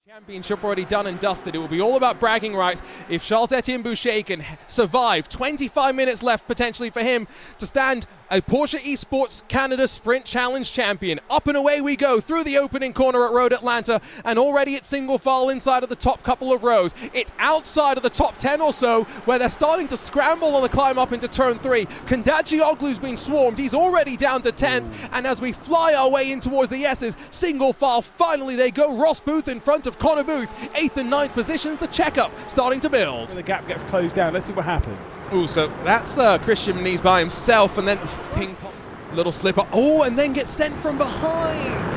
Championship already done and dusted. It will be all about bragging rights if Charles-Etienne Boucher can survive. 25 minutes left potentially for him to stand a Porsche Esports Canada Sprint Challenge champion. Up and away we go through the opening corner at Road Atlanta, and already it's single file inside of the top couple of rows. It's outside of the top 10 or so where they're starting to scramble on the climb up into turn 3. Kondaccioglu's been swarmed. He's already down to 10th, and as we fly our way in towards the S's, single file, finally they go. Ross Booth in front of Connor Booth, 8th and 9th positions. The checkup starting to build. The gap gets closed down. Let's see what happens. Oh, so that's Christian Muniz by himself, and then ping pong, little slipper. Oh, and then gets sent from behind.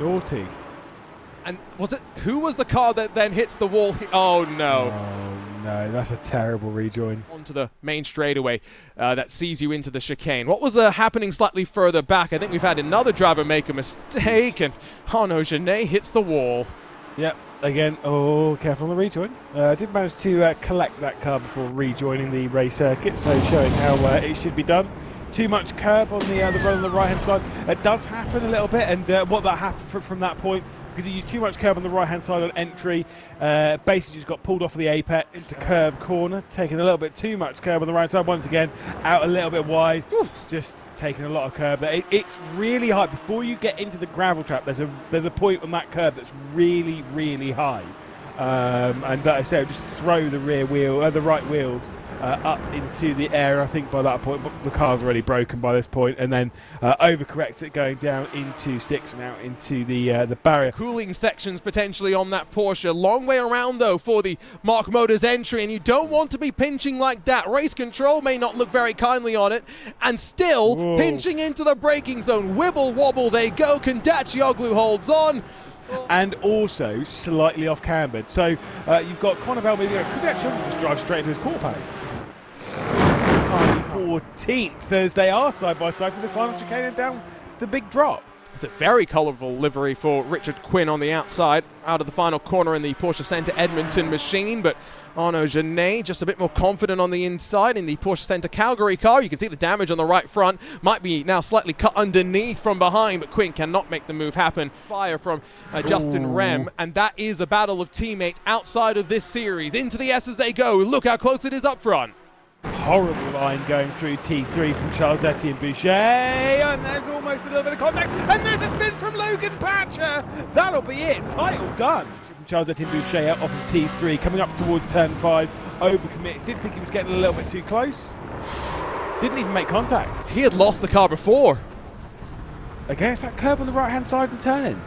Naughty. And was it, who was the car that then hits the wall? Oh no. Oh no, that's a terrible rejoin. Onto the main straightaway that sees you into the chicane. What was happening slightly further back? I think we've had another driver make a mistake, and Arnaud hits the wall. Yep, again, oh, careful on the rejoin. Did manage to collect that car before rejoining the race circuit, so showing how it should be done. Too much curb on the run on the right-hand side. It does happen a little bit, and what that happened from that point, because he used too much curb on the right-hand side on entry, basically just got pulled off of the apex into curb corner, taking a little bit too much curb on the right side. Once again, out a little bit wide, just taking a lot of curb. It's really high. Before you get into the gravel trap, there's a point on that curb that's really, really high. And like I say, just throw the the right wheels up into the air. I think by that point the car's already broken by this point, and then overcorrects it going down into 6 and out into the barrier. Cooling sections potentially on that Porsche. Long way around though for the Mark Motors entry, and you don't want to be pinching like that. Race control may not look very kindly on it, and still pinching into the braking zone. Wibble wobble they go. Kondaccioglu holds on. And also slightly off cambered. So you've got Connor Bell maybe could actually just drive straight into his quarter page. 14th as they are side by side for the final chicane and down the big drop. It's a very colourful livery for Richard Quinn on the outside, out of the final corner in the Porsche Centre Edmonton machine, but Arnaud just a bit more confident on the inside in the Porsche Centre Calgary car. You can see the damage on the right front, might be now slightly cut underneath from behind, but Quinn cannot make the move happen. Fire from Justin Rem, and that is a battle of teammates outside of this series. Into the S as they go. Look how close it is up front. Horrible line going through T3 from Charles-Etienne Boucher, and there's almost a little bit of contact, and there's a spin from Logan Patcher. That'll be it, title done. From Charles-Etienne Boucher out off of T3, coming up towards turn 5, overcommits, didn't think he was getting a little bit too close, didn't even make contact. He had lost the car before. Against that curb on the right hand side and turning.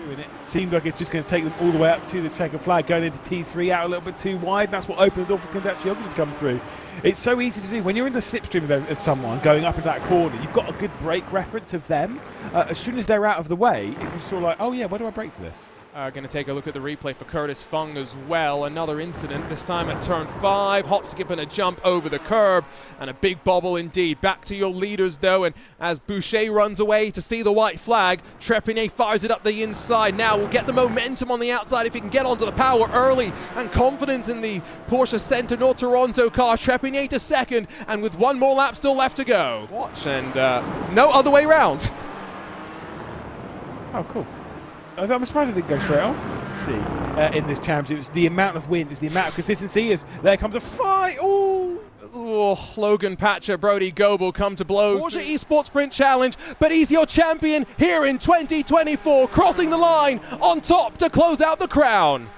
And it seemed like it's just going to take them all the way up to the checkered flag, going into T3 out a little bit too wide. That's what opened the door for Kondaccioglu to come through. It's so easy to do. When you're in the slipstream of someone going up into that corner, you've got a good brake reference of them. As soon as they're out of the way, it was sort of like, oh yeah, where do I brake for this? Going to take a look at the replay for Curtis Fung as well. Another incident, this time at turn 5. Hop, skip and a jump over the curb, and a big bobble indeed. Back to your leaders though, and as Boucher runs away to see the white flag, Trepigny fires it up the inside. Now we'll get the momentum on the outside if he can get onto the power early, and confidence in the Porsche Centre Nord Toronto car. Trepigny to second, and with one more lap still left to go. Watch, and no other way round. Oh, cool. I'm surprised it didn't go straight on. Let's see, in this championship, it's the amount of wins, it's the amount of consistency. As there comes a fight. Oh, Logan Patcher, Brody Goebel come to blows. Porsche Esports Sprint Challenge, but he's your champion here in 2024, crossing the line on top to close out the crown.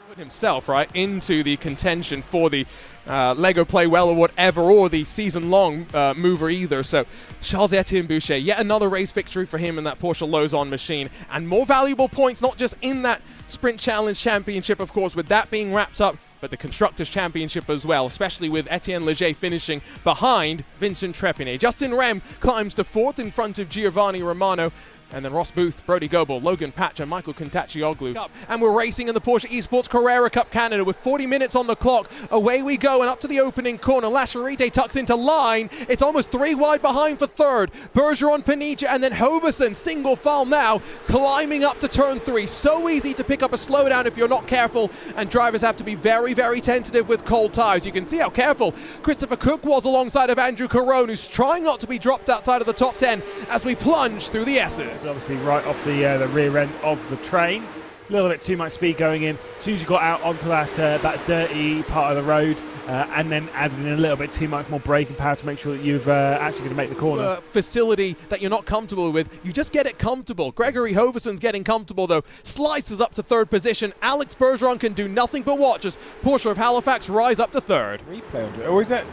Put himself right into the contention for the Lego Play Well or whatever, or the season-long mover either. So Charles-Etienne Boucher, yet another race victory for him in that Porsche Lozon machine, and more valuable points, not just in that Sprint Challenge Championship, of course, with that being wrapped up, but the Constructors' Championship as well, especially with Etienne Leger finishing behind Vincent Trepigny. Justin Rem climbs to 4th in front of Giovanni Romano, and then Ross Booth, Brody Goebel, Logan Patcher, Michael Kondaccioglu. And we're racing in the Porsche Esports Carrera Cup Canada with 40 minutes on the clock. Away we go, and up to the opening corner. Lasharite tucks into line. It's almost 3 wide behind for 3rd. Bergeron, Panicia, and then Hoverson, single file now, climbing up to turn 3. So easy to pick up a slowdown if you're not careful, and drivers have to be very, very tentative with cold tires. You can see how careful Christopher Cook was alongside of Andrew Carone, who's trying not to be dropped outside of the top 10 as we plunge through the S's. Obviously right off the rear end of the train. A little bit too much speed going in. As soon as you got out onto that dirty part of the road, and then added in a little bit too much more braking power to make sure that you've actually going to make the corner. Facility that you're not comfortable with, you just get it comfortable. Gregory Hoverson's getting comfortable though, slices up to third position. Alex Bergeron can do nothing but watch as Porsche of Halifax rise up to third. Replay onto it, or is that...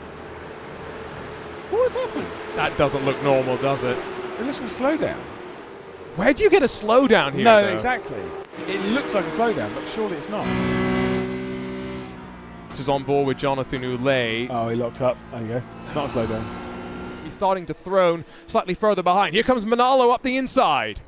What's happened? That doesn't look normal, does it? It looks like a slowdown. Where do you get a slowdown here? No, though? exactly. It looks like a slowdown, but surely it's not. This is on board with Jonathan Oulet. Oh, he locked up. There you go. It's not a slowdown. He's starting to throne slightly further behind. Here comes Manalo up the inside.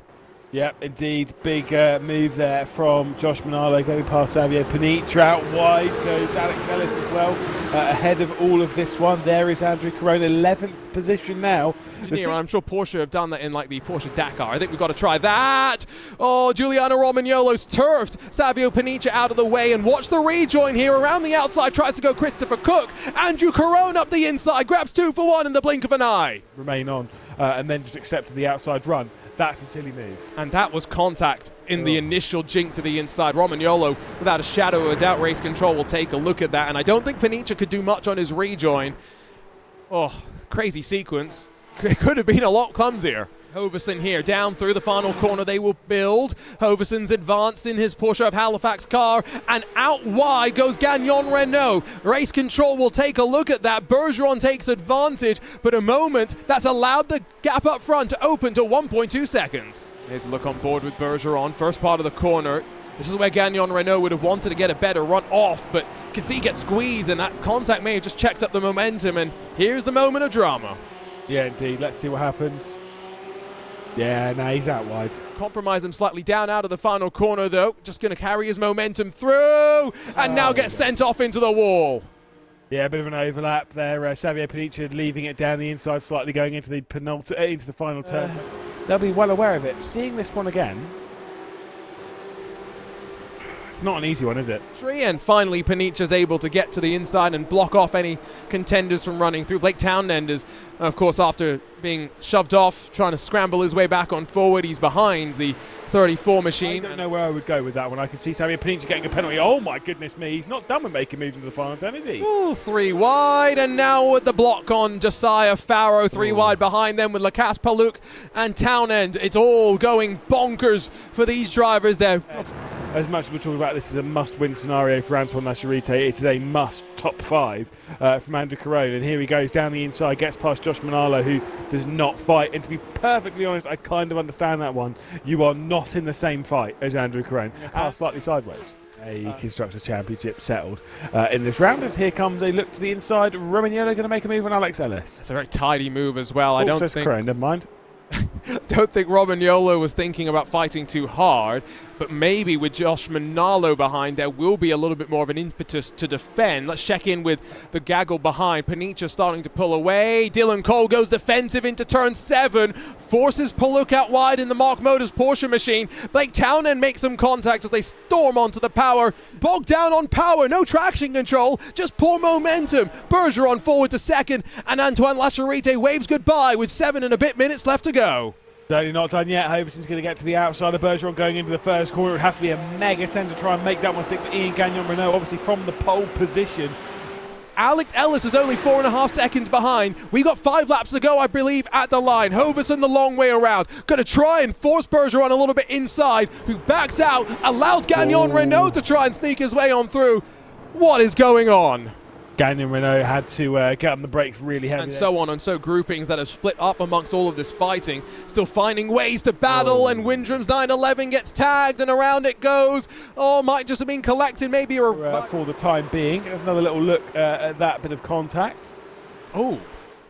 Yep, indeed. Big move there from Josh Manalo going past Savio Panicha. Out wide goes Alex Ellis as well. Ahead of all of this one, there is Andrew Corona, 11th position now. I'm sure Porsche have done that in like the Porsche Dakar. I think we've got to try that. Oh, Giuliano Romagnolo's turfed Savio Panicha out of the way, and watch the rejoin here. Around the outside tries to go Christopher Cook. Andrew Corona up the inside, grabs 2 for 1 in the blink of an eye. Remain on, and then just accepted the outside run. That's a silly move. And that was contact in the initial jink to the inside. Romagnolo, without a shadow of a doubt, race control will take a look at that. And I don't think Panicha could do much on his rejoin. Oh, crazy sequence. It could have been a lot clumsier. Hoverson here, down through the final corner they will build. Hoverson's advanced in his Porsche of Halifax car, and out wide goes Gagnon Renault. Race control will take a look at that. Bergeron takes advantage, but a moment that's allowed the gap up front to open to 1.2 seconds. Here's a look on board with Bergeron, first part of the corner. This is where Gagnon Renault would have wanted to get a better run off, but you can see he gets squeezed, and that contact may have just checked up the momentum, and here's the moment of drama. Yeah, indeed. Let's see what happens. Yeah, no, he's out wide. Compromise him slightly down out of the final corner, though. Just going to carry his momentum through, and now gets sent off into the wall. Yeah, a bit of an overlap there. Savio Panicha leaving it down the inside, slightly going into the into the final turn. They'll be well aware of it. Seeing this one again, it's not an easy one, is it? And finally, Panicha's able to get to the inside and block off any contenders from running through. Blake Townend is, of course, after being shoved off, trying to scramble his way back on forward. He's behind the 34 machine. I don't know where I would go with that one. I can see Savio Panicha getting a penalty. Oh, my goodness me. He's not done with making moves into the final turn, is he? Ooh, 3 wide, and now with the block on Josiah Farrow, 3 wide behind them with Lacasse Paluk and Townend. It's all going bonkers for these drivers there. As much as we're talking about this is a must-win scenario for Antoine Lachorite, it is a must top 5 from Andrew Corona. And here he goes down the inside, gets past Josh Manalo, who does not fight. And to be perfectly honest, I kind of understand that one. You are not in the same fight as Andrew Corona. Slightly sideways. A Constructors Championship settled in this round. As here comes a look to the inside. Romagnolo going to make a move on Alex Ellis. It's a very tidy move as well. I don't think Corona, never mind. Don't think Romagnolo was thinking about fighting too hard, but maybe with Josh Manalo behind, there will be a little bit more of an impetus to defend. Let's check in with the gaggle behind. Panicha starting to pull away. Dylan Cole goes defensive into turn 7, forces Paluk out wide in the Mark Motors Porsche machine. Blake Townend makes some contact as they storm onto the power. Bogged down on power, no traction control, just poor momentum. Bergeron forward to second, and Antoine Lachorite waves goodbye with 7 and a bit minutes left to go. Certainly not done yet. Hoverson's going to get to the outside of Bergeron going into the first corner. It would have to be a mega send to try and make that one stick, but Ian Gagnon Renault obviously from the pole position. Alex Ellis is only 4.5 seconds behind. We got 5 laps to go, I believe, at the line. Hoverson the long way around. Going to try and force Bergeron a little bit inside, who backs out, allows Gagnon Renault to try and sneak his way on through. What is going on? Gagnon Renault had to get on the brakes really heavy. And so on, and so groupings that have split up amongst all of this fighting, still finding ways to battle, and Windrum's 911 gets tagged, and around it goes. Oh, might just have been collected, maybe. For the time being. There's another little look at that bit of contact. Oh.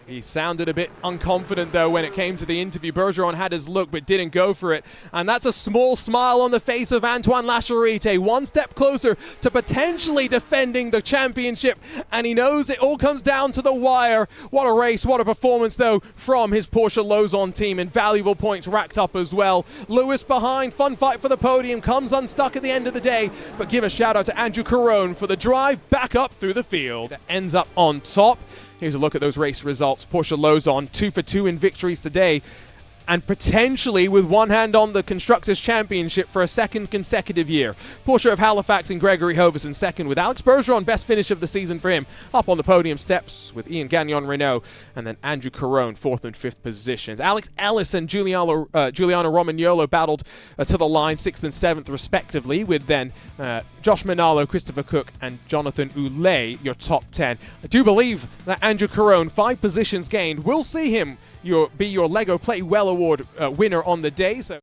He sounded a bit unconfident, though, when it came to the interview. Bergeron had his look, but didn't go for it. And that's a small smile on the face of Antoine Lachorite. One step closer to potentially defending the championship. And he knows it all comes down to the wire. What a race, what a performance, though, from his Porsche Lozon team. And valuable points racked up as well. Lewis behind, fun fight for the podium. Comes unstuck at the end of the day. But give a shout out to Andrew Corona for the drive back up through the field. That ends up on top. Here's a look at those race results. Porsche Lozon 2 for 2 in victories today. and potentially with one hand on the Constructors' Championship for a second consecutive year. Porsche of Halifax and Gregory Hoverson second, with Alex Bergeron best finish of the season for him, up on the podium steps with Ian Gagnon Renault, and then Andrew Carone 4th and 5th positions. Alex Ellis and Giuliano Romagnolo battled to the line 6th and 7th respectively, with then Josh Manalo, Christopher Cook and Jonathan Oulet your top 10. I do believe that Andrew Carone, 5 positions gained, will see him be your Lego Play Well Award winner on the day. So